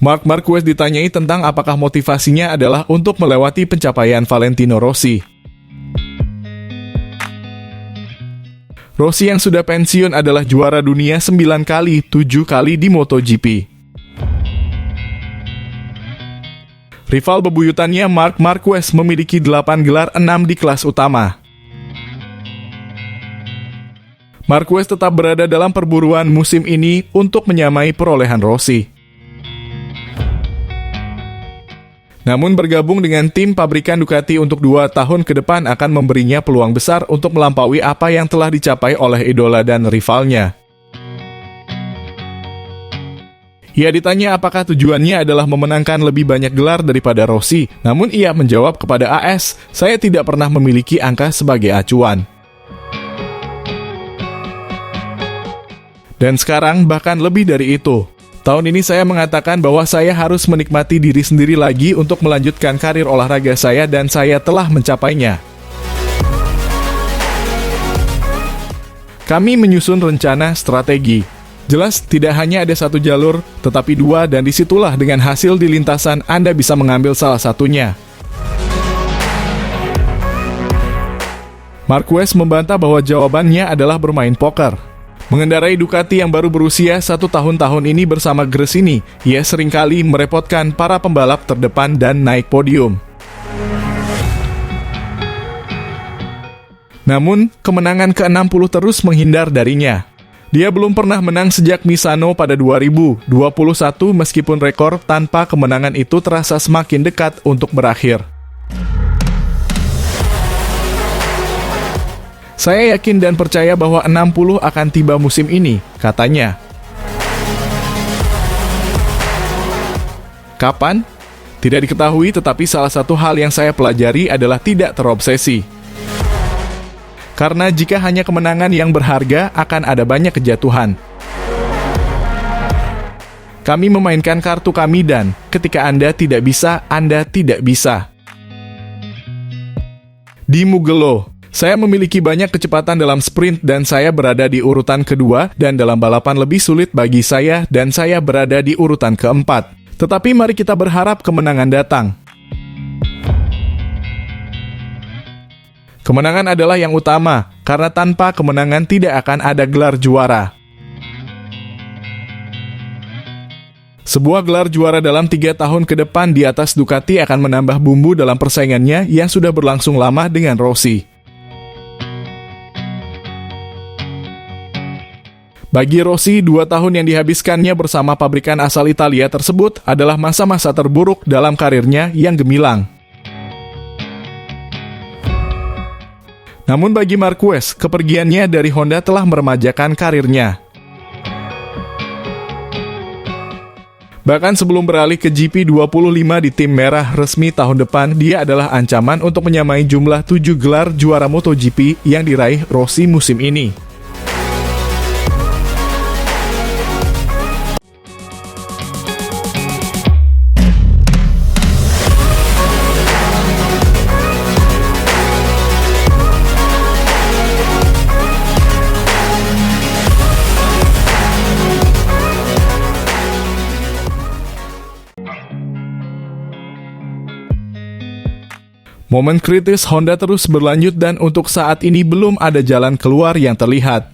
Marc Marquez ditanyai tentang apakah motivasinya adalah untuk melewati pencapaian Valentino Rossi. Rossi yang sudah pensiun adalah juara dunia 9 kali, 7 kali di MotoGP. Rival bebuyutannya Marc Marquez memiliki 8 gelar, 6 di kelas utama. Marquez tetap berada dalam perburuan musim ini untuk menyamai perolehan Rossi. Namun bergabung dengan tim pabrikan Ducati untuk 2 tahun ke depan akan memberinya peluang besar untuk melampaui apa yang telah dicapai oleh idola dan rivalnya. Ia ditanya apakah tujuannya adalah memenangkan lebih banyak gelar daripada Rossi, namun ia menjawab kepada AS, "Saya tidak pernah memiliki angka sebagai acuan." Dan sekarang bahkan lebih dari itu. Tahun ini saya mengatakan bahwa saya harus menikmati diri sendiri lagi untuk melanjutkan karir olahraga saya dan saya telah mencapainya. Kami menyusun rencana strategi. Jelas tidak hanya ada satu jalur, tetapi 2 dan disitulah dengan hasil di lintasan Anda bisa mengambil salah satunya. Marquez membantah bahwa jawabannya adalah bermain poker. Mengendarai Ducati yang baru berusia 1 tahun ini bersama Gresini, ia seringkali merepotkan para pembalap terdepan dan naik podium. Namun, kemenangan ke-60 terus menghindar darinya. Dia belum pernah menang sejak Misano pada 2021 meskipun rekor tanpa kemenangan itu terasa semakin dekat untuk berakhir. Saya yakin dan percaya bahwa 60 akan tiba musim ini, katanya. Kapan? Tidak diketahui, tetapi salah satu hal yang saya pelajari adalah tidak terobsesi. Karena jika hanya kemenangan yang berharga, akan ada banyak kejatuhan. Kami memainkan kartu kami dan, ketika Anda tidak bisa, Anda tidak bisa. Di Mugello, saya memiliki banyak kecepatan dalam sprint dan saya berada di urutan kedua dan dalam balapan lebih sulit bagi saya dan saya berada di urutan keempat. Tetapi mari kita berharap kemenangan datang. Kemenangan adalah yang utama, karena tanpa kemenangan tidak akan ada gelar juara. Sebuah gelar juara dalam 3 tahun ke depan di atas Ducati akan menambah bumbu dalam persaingannya yang sudah berlangsung lama dengan Rossi. Bagi Rossi, 2 tahun yang dihabiskannya bersama pabrikan asal Italia tersebut adalah masa-masa terburuk dalam karirnya yang gemilang. Namun bagi Marquez, kepergiannya dari Honda telah meremajakan karirnya. Bahkan sebelum beralih ke GP25 di tim merah resmi tahun depan, dia adalah ancaman untuk menyamai jumlah 7 gelar juara MotoGP yang diraih Rossi musim ini. Momen kritis Honda terus berlanjut dan untuk saat ini belum ada jalan keluar yang terlihat.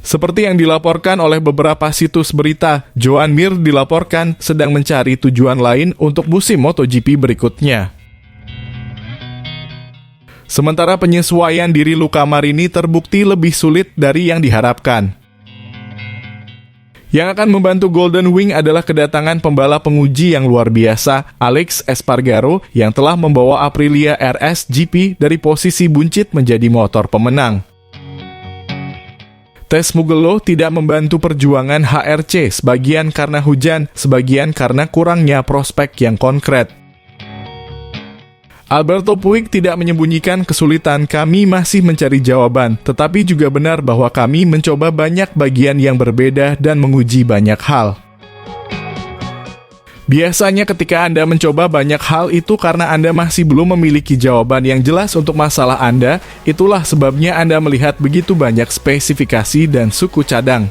Seperti yang dilaporkan oleh beberapa situs berita, Joan Mir dilaporkan sedang mencari tujuan lain untuk musim MotoGP berikutnya. Sementara penyesuaian diri Luca Marini terbukti lebih sulit dari yang diharapkan. Yang akan membantu Golden Wing adalah kedatangan pembalap penguji yang luar biasa, Alex Espargaro, yang telah membawa Aprilia RS GP dari posisi buncit menjadi motor pemenang. Tes Mugello tidak membantu perjuangan HRC, sebagian karena hujan, sebagian karena kurangnya prospek yang konkret. Alberto Puig tidak menyembunyikan kesulitan, kami masih mencari jawaban, tetapi juga benar bahwa kami mencoba banyak bagian yang berbeda dan menguji banyak hal. Biasanya ketika Anda mencoba banyak hal itu karena Anda masih belum memiliki jawaban yang jelas untuk masalah Anda, itulah sebabnya Anda melihat begitu banyak spesifikasi dan suku cadang.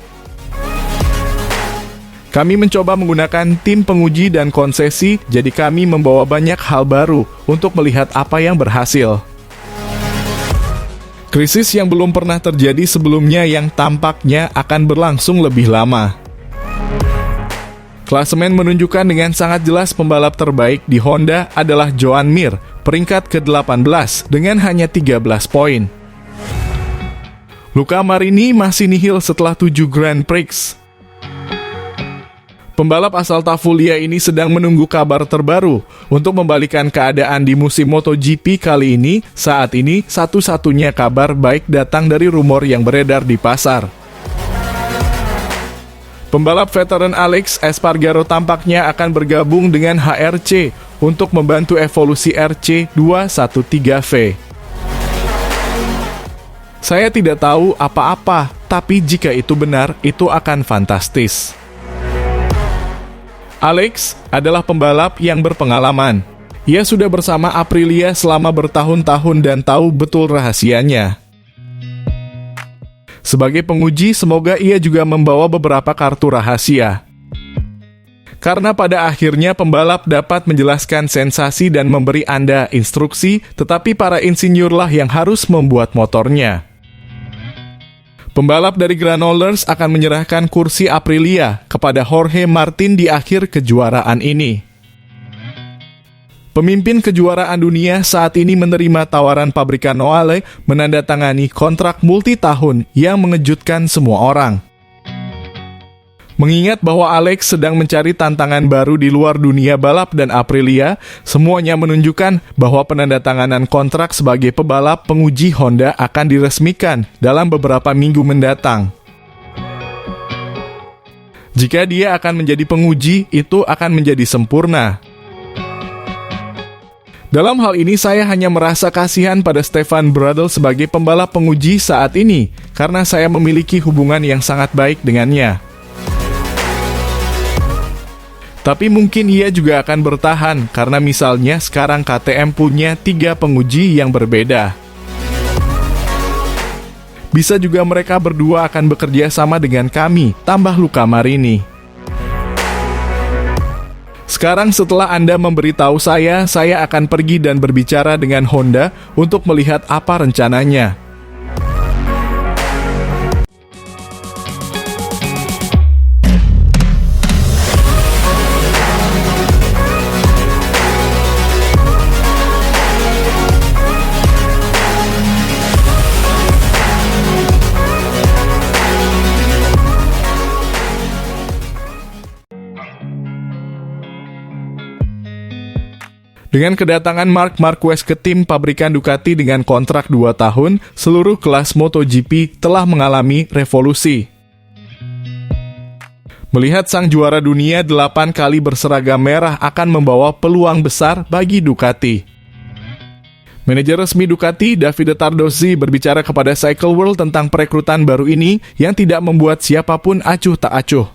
Kami mencoba menggunakan tim penguji dan konsesi, jadi kami membawa banyak hal baru untuk melihat apa yang berhasil. Krisis yang belum pernah terjadi sebelumnya yang tampaknya akan berlangsung lebih lama. Klasemen menunjukkan dengan sangat jelas pembalap terbaik di Honda adalah Joan Mir, peringkat ke-18 dengan hanya 13 poin. Luca Marini masih nihil setelah 7 Grand Prix. Pembalap asal Tafulia ini sedang menunggu kabar terbaru untuk membalikan keadaan di musim MotoGP kali ini. Saat ini, satu-satunya kabar baik datang dari rumor yang beredar di pasar. Pembalap veteran Alex Espargaro tampaknya akan bergabung dengan HRC untuk membantu evolusi RC213V. Saya tidak tahu apa-apa, tapi jika itu benar, itu akan fantastis. Alex adalah pembalap yang berpengalaman. Ia sudah bersama Aprilia selama bertahun-tahun dan tahu betul rahasianya. Sebagai penguji, semoga ia juga membawa beberapa kartu rahasia. Karena pada akhirnya pembalap dapat menjelaskan sensasi dan memberi Anda instruksi, tetapi para insinyurlah yang harus membuat motornya. Pembalap dari Granollers akan menyerahkan kursi Aprilia kepada Jorge Martin di akhir kejuaraan ini. Pemimpin kejuaraan dunia saat ini menerima tawaran pabrikan Oale menandatangani kontrak multi-tahun yang mengejutkan semua orang. Mengingat bahwa Alex sedang mencari tantangan baru di luar dunia balap dan Aprilia, semuanya menunjukkan bahwa penandatanganan kontrak sebagai pebalap penguji Honda akan diresmikan dalam beberapa minggu mendatang. Jika dia akan menjadi penguji, itu akan menjadi sempurna. Dalam hal ini saya hanya merasa kasihan pada Stefan Bradl sebagai pembalap penguji saat ini, karena saya memiliki hubungan yang sangat baik dengannya. Tapi mungkin ia juga akan bertahan, karena misalnya sekarang KTM punya 3 penguji yang berbeda. Bisa juga mereka berdua akan bekerja sama dengan kami, tambah Luca Marini. Sekarang setelah Anda memberitahu saya akan pergi dan berbicara dengan Honda untuk melihat apa rencananya. Dengan kedatangan Marc Marquez ke tim pabrikan Ducati dengan kontrak 2 tahun, seluruh kelas MotoGP telah mengalami revolusi. Melihat sang juara dunia 8 kali berseragam merah akan membawa peluang besar bagi Ducati. Manajer resmi Ducati, Davide Tardozzi, berbicara kepada Cycle World tentang perekrutan baru ini yang tidak membuat siapapun acuh tak acuh.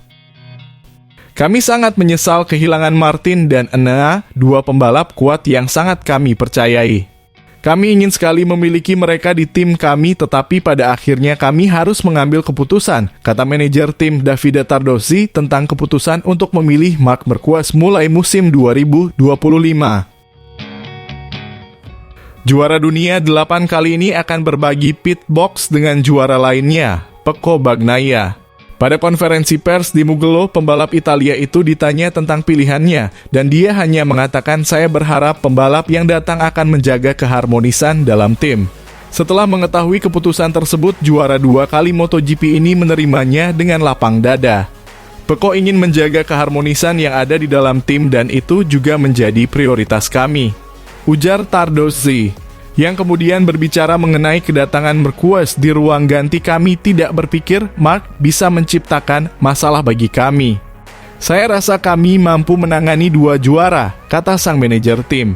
Kami sangat menyesal kehilangan Martin dan Enea, 2 pembalap kuat yang sangat kami percayai. Kami ingin sekali memiliki mereka di tim kami, tetapi pada akhirnya kami harus mengambil keputusan, kata manajer tim Davide Tardozzi tentang keputusan untuk memilih Marc Marquez mulai musim 2025. Juara dunia 8 kali ini akan berbagi pit box dengan juara lainnya, Pecco Bagnaia. Pada konferensi pers di Mugello, pembalap Italia itu ditanya tentang pilihannya, dan dia hanya mengatakan, "Saya berharap pembalap yang datang akan menjaga keharmonisan dalam tim." Setelah mengetahui keputusan tersebut, juara 2 kali MotoGP ini menerimanya dengan lapang dada. Pecco ingin menjaga keharmonisan yang ada di dalam tim dan itu juga menjadi prioritas kami, ujar Tardozzi. Yang kemudian berbicara mengenai kedatangan Marquez di ruang ganti. Kami tidak berpikir Marc bisa menciptakan masalah bagi kami. Saya rasa kami mampu menangani 2 juara, kata sang manajer tim.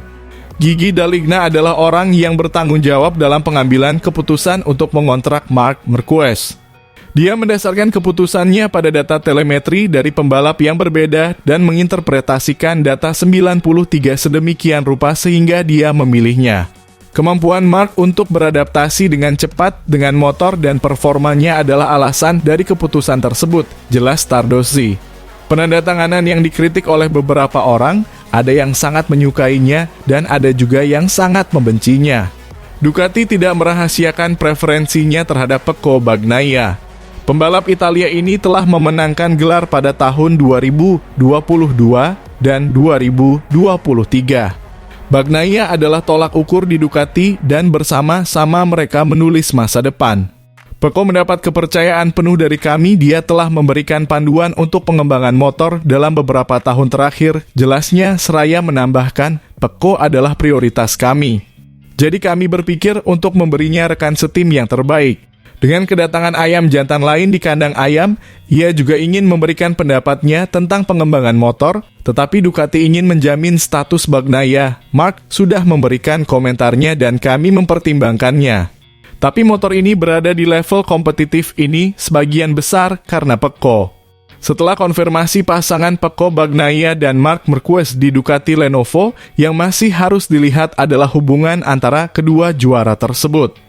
Gigi Daligna adalah orang yang bertanggung jawab dalam pengambilan keputusan untuk mengontrak Marc Marquez. Dia mendasarkan keputusannya pada data telemetri dari pembalap yang berbeda dan menginterpretasikan data 93 sedemikian rupa sehingga dia memilihnya. Kemampuan Marc untuk beradaptasi dengan cepat dengan motor dan performanya adalah alasan dari keputusan tersebut, jelas Tardozzi. Penandatanganan yang dikritik oleh beberapa orang, ada yang sangat menyukainya dan ada juga yang sangat membencinya. Ducati tidak merahasiakan preferensinya terhadap Pecco Bagnaia. Pembalap Italia ini telah memenangkan gelar pada tahun 2022 dan 2023. Bagnaia adalah tolak ukur di Ducati dan bersama-sama mereka menulis masa depan. Pecco mendapat kepercayaan penuh dari kami, dia telah memberikan panduan untuk pengembangan motor dalam beberapa tahun terakhir. Jelasnya seraya menambahkan, Pecco adalah prioritas kami. Jadi kami berpikir untuk memberinya rekan setim yang terbaik. Dengan kedatangan ayam jantan lain di kandang ayam, ia juga ingin memberikan pendapatnya tentang pengembangan motor, tetapi Ducati ingin menjamin status Bagnaia. Mark sudah memberikan komentarnya dan kami mempertimbangkannya. Tapi motor ini berada di level kompetitif ini sebagian besar karena Pecco. Setelah konfirmasi pasangan Pecco Bagnaia dan Marc Marquez di Ducati Lenovo, yang masih harus dilihat adalah hubungan antara kedua juara tersebut.